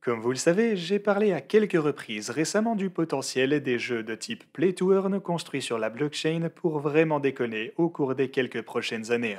Comme vous le savez, j'ai parlé à quelques reprises récemment du potentiel des jeux de type Play to Earn construits sur la blockchain pour vraiment déconner au cours des quelques prochaines années.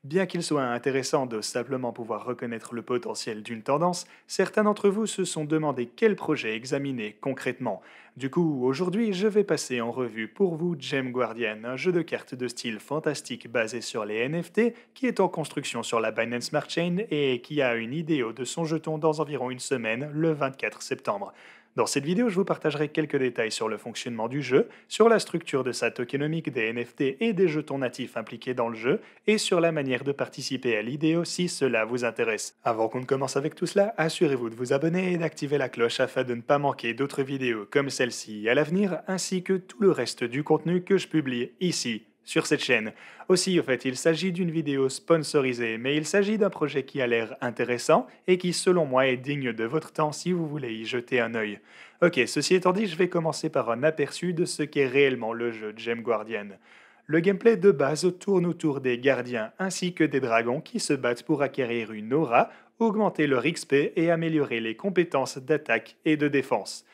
Bien qu'il soit intéressant de simplement pouvoir reconnaître le potentiel d'une tendance, certains d'entre vous se sont demandé quel projet examiner concrètement. Du coup, aujourd'hui, je vais passer en revue pour vous Gem Guardian, un jeu de cartes de style fantastique basé sur les NFT qui est en construction sur la Binance Smart Chain et qui a une IDO de son jeton dans environ une semaine, le 24 septembre. Dans cette vidéo, je vous partagerai quelques détails sur le fonctionnement du jeu, sur la structure de sa tokenomique des NFT et des jetons natifs impliqués dans le jeu, et sur la manière de participer à l'IDO si cela vous intéresse. Avant qu'on ne commence avec tout cela, assurez-vous de vous abonner et d'activer la cloche afin de ne pas manquer d'autres vidéos comme celle-ci à l'avenir, ainsi que tout le reste du contenu que je publie ici sur cette chaîne. Aussi, au fait, il s'agit d'une vidéo sponsorisée, mais il s'agit d'un projet qui a l'air intéressant et qui, selon moi, est digne de votre temps si vous voulez y jeter un œil. Ok, ceci étant dit, je vais commencer par un aperçu de ce qu'est réellement le jeu Gem Guardian. Le gameplay de base tourne autour des gardiens ainsi que des dragons qui se battent pour acquérir une aura, augmenter leur XP et améliorer les compétences d'attaque et de défense.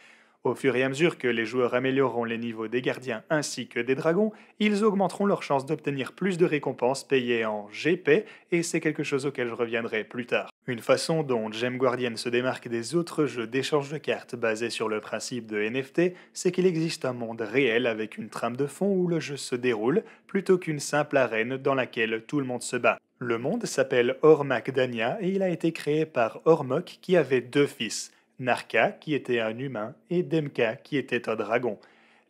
Au fur et à mesure que les joueurs amélioreront les niveaux des gardiens ainsi que des dragons, ils augmenteront leurs chances d'obtenir plus de récompenses payées en GP, et c'est quelque chose auquel je reviendrai plus tard. Une façon dont Gem Guardian se démarque des autres jeux d'échange de cartes basés sur le principe de NFT, c'est qu'il existe un monde réel avec une trame de fond où le jeu se déroule, plutôt qu'une simple arène dans laquelle tout le monde se bat. Le monde s'appelle Or-Makdania et il a été créé par Ormok qui avait deux fils. Narka, qui était un humain, et Demka, qui était un dragon.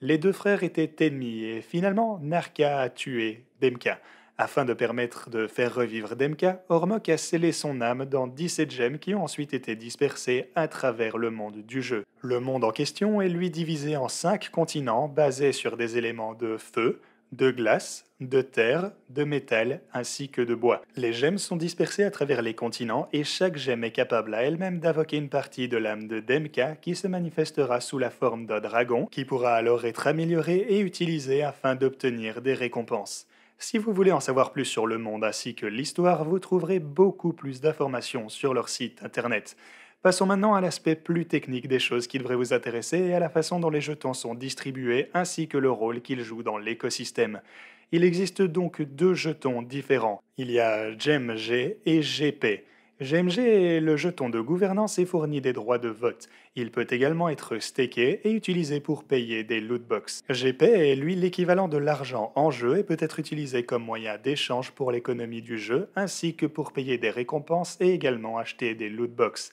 Les deux frères étaient ennemis et finalement Narka a tué Demka. Afin de permettre de faire revivre Demka, Ormok a scellé son âme dans 17 gemmes qui ont ensuite été dispersées à travers le monde du jeu. Le monde en question est lui divisé en 5 continents basés sur des éléments de feu, de glace, de terre, de métal ainsi que de bois. Les gemmes sont dispersées à travers les continents et chaque gemme est capable à elle-même d'invoquer une partie de l'âme de Demka qui se manifestera sous la forme d'un dragon qui pourra alors être amélioré et utilisé afin d'obtenir des récompenses. Si vous voulez en savoir plus sur le monde ainsi que l'histoire, vous trouverez beaucoup plus d'informations sur leur site internet. Passons maintenant à l'aspect plus technique des choses qui devraient vous intéresser et à la façon dont les jetons sont distribués ainsi que le rôle qu'ils jouent dans l'écosystème. Il existe donc deux jetons différents. Il y a GemG et GP. GMG est le jeton de gouvernance et fournit des droits de vote. Il peut également être staké et utilisé pour payer des lootbox. GP est lui l'équivalent de l'argent en jeu et peut être utilisé comme moyen d'échange pour l'économie du jeu ainsi que pour payer des récompenses et également acheter des lootbox.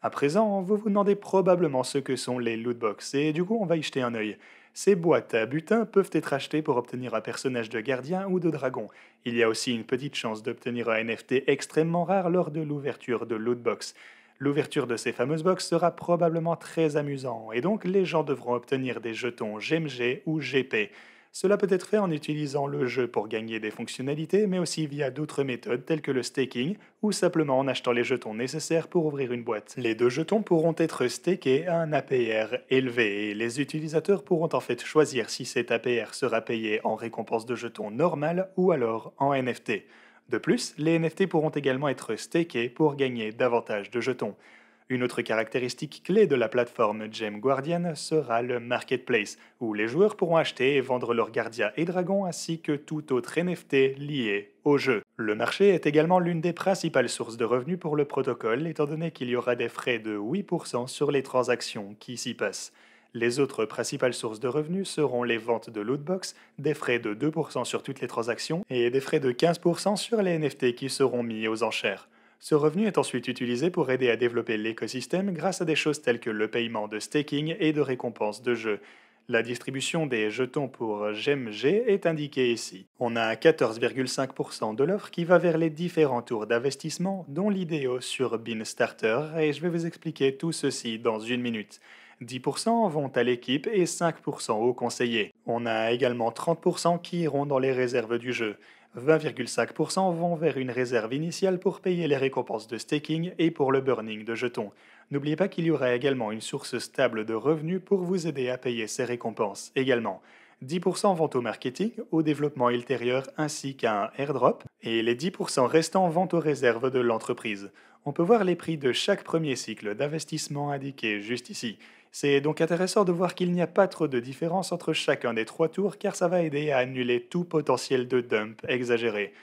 À présent, vous vous demandez probablement ce que sont les lootbox, et du coup on va y jeter un œil. Ces boîtes à butin peuvent être achetées pour obtenir un personnage de gardien ou de dragon. Il y a aussi une petite chance d'obtenir un NFT extrêmement rare lors de l'ouverture de lootbox. L'ouverture de ces fameuses box sera probablement très amusant, et donc les gens devront obtenir des jetons GMG ou GP. Cela peut être fait en utilisant le jeu pour gagner des fonctionnalités, mais aussi via d'autres méthodes telles que le staking ou simplement en achetant les jetons nécessaires pour ouvrir une boîte. Les deux jetons pourront être stakés à un APR élevé et les utilisateurs pourront en fait choisir si cet APR sera payé en récompense de jetons normal ou alors en NFT. De plus, les NFT pourront également être stakés pour gagner davantage de jetons. Une autre caractéristique clé de la plateforme Gem Guardian sera le marketplace, où les joueurs pourront acheter et vendre leurs gardiens et dragons ainsi que tout autre NFT lié au jeu. Le marché est également l'une des principales sources de revenus pour le protocole, étant donné qu'il y aura des frais de 8% sur les transactions qui s'y passent. Les autres principales sources de revenus seront les ventes de lootbox, des frais de 2% sur toutes les transactions et des frais de 15% sur les NFT qui seront mis aux enchères. Ce revenu est ensuite utilisé pour aider à développer l'écosystème grâce à des choses telles que le paiement de staking et de récompenses de jeu. La distribution des jetons pour GEMG est indiquée ici. On a 14,5% de l'offre qui va vers les différents tours d'investissement, dont l'idéo sur Beanstarter, et je vais vous expliquer tout ceci dans une minute. 10% vont à l'équipe et 5% aux conseillers. On a également 30% qui iront dans les réserves du jeu. 20,5% vont vers une réserve initiale pour payer les récompenses de staking et pour le burning de jetons. N'oubliez pas qu'il y aura également une source stable de revenus pour vous aider à payer ces récompenses également. 10% vont au marketing, au développement ultérieur ainsi qu'à un airdrop, et les 10% restants vont aux réserves de l'entreprise. On peut voir les prix de chaque premier cycle d'investissement indiqué juste ici. C'est donc intéressant de voir qu'il n'y a pas trop de différence entre chacun des trois tours car ça va aider à annuler tout potentiel de dump exagéré.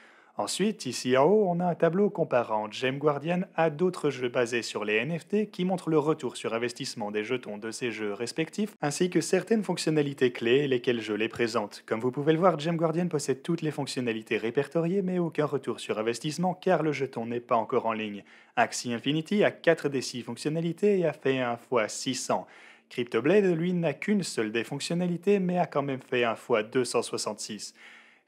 Ensuite, ici en haut, on a un tableau comparant Gem Guardian à d'autres jeux basés sur les NFT qui montrent le retour sur investissement des jetons de ces jeux respectifs, ainsi que certaines fonctionnalités clés et lesquelles je les présente. Comme vous pouvez le voir, Gem Guardian possède toutes les fonctionnalités répertoriées mais aucun retour sur investissement car le jeton n'est pas encore en ligne. Axie Infinity a 4 des 6 fonctionnalités et a fait 1 fois 600. CryptoBlade, lui, n'a qu'une seule des fonctionnalités mais a quand même fait 1 fois 266.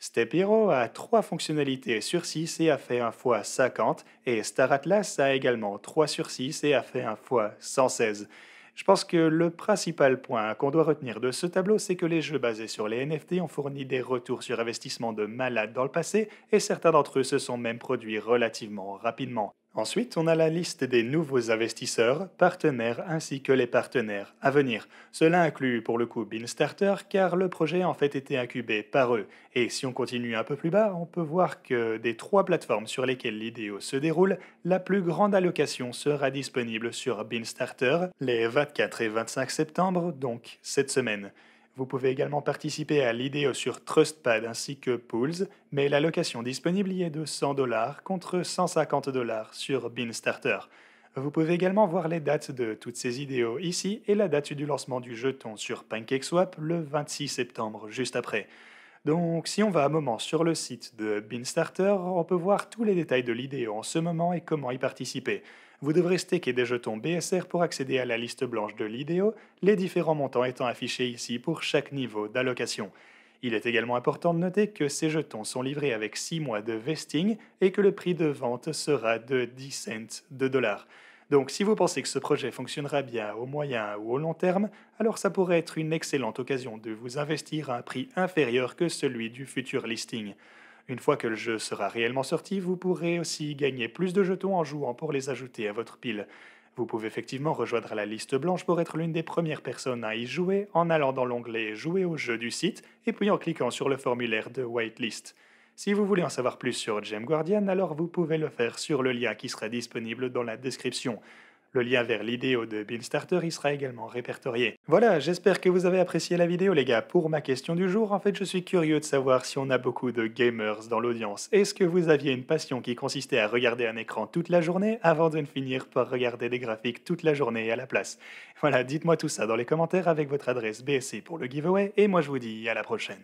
Step Hero a 3 fonctionnalités sur 6 et a fait 1 fois 50, et Star Atlas a également 3 sur 6 et a fait 1 fois 116. Je pense que le principal point qu'on doit retenir de ce tableau, c'est que les jeux basés sur les NFT ont fourni des retours sur investissement de malades dans le passé, et certains d'entre eux se sont même produits relativement rapidement. Ensuite, on a la liste des nouveaux investisseurs, partenaires ainsi que les partenaires à venir. Cela inclut pour le coup Beanstarter car le projet a en fait été incubé par eux. Et si on continue un peu plus bas, on peut voir que des 3 plateformes sur lesquelles l'idéo se déroule, la plus grande allocation sera disponible sur Beanstarter les 24 et 25 septembre, donc cette semaine. Vous pouvez également participer à l'idéo sur Trustpad ainsi que Pools, mais l'allocation disponible y est de $100 contre $150 sur Beanstarter. Vous pouvez également voir les dates de toutes ces idéos ici et la date du lancement du jeton sur PancakeSwap le 26 septembre, juste après. Donc, si on va un moment sur le site de Beanstarter, on peut voir tous les détails de l'idée en ce moment et comment y participer. Vous devrez staker des jetons BSR pour accéder à la liste blanche de l'idéo, les différents montants étant affichés ici pour chaque niveau d'allocation. Il est également important de noter que ces jetons sont livrés avec 6 mois de vesting et que le prix de vente sera de 10 cents de dollars. Donc si vous pensez que ce projet fonctionnera bien au moyen ou au long terme, alors ça pourrait être une excellente occasion de vous investir à un prix inférieur que celui du futur listing. Une fois que le jeu sera réellement sorti, vous pourrez aussi gagner plus de jetons en jouant pour les ajouter à votre pile. Vous pouvez effectivement rejoindre la liste blanche pour être l'une des premières personnes à y jouer en allant dans l'onglet Jouer au jeu du site et puis en cliquant sur le formulaire de Whitelist. Si vous voulez en savoir plus sur Gem Guardian, alors vous pouvez le faire sur le lien qui sera disponible dans la description. Le lien vers l'idéo de Beanstarter y sera également répertorié. Voilà, j'espère que vous avez apprécié la vidéo les gars. Pour ma question du jour, en fait je suis curieux de savoir si on a beaucoup de gamers dans l'audience. Est-ce que vous aviez une passion qui consistait à regarder un écran toute la journée avant de ne finir par regarder des graphiques toute la journée à la place? Voilà, dites-moi tout ça dans les commentaires avec votre adresse BSC pour le giveaway et moi je vous dis à la prochaine.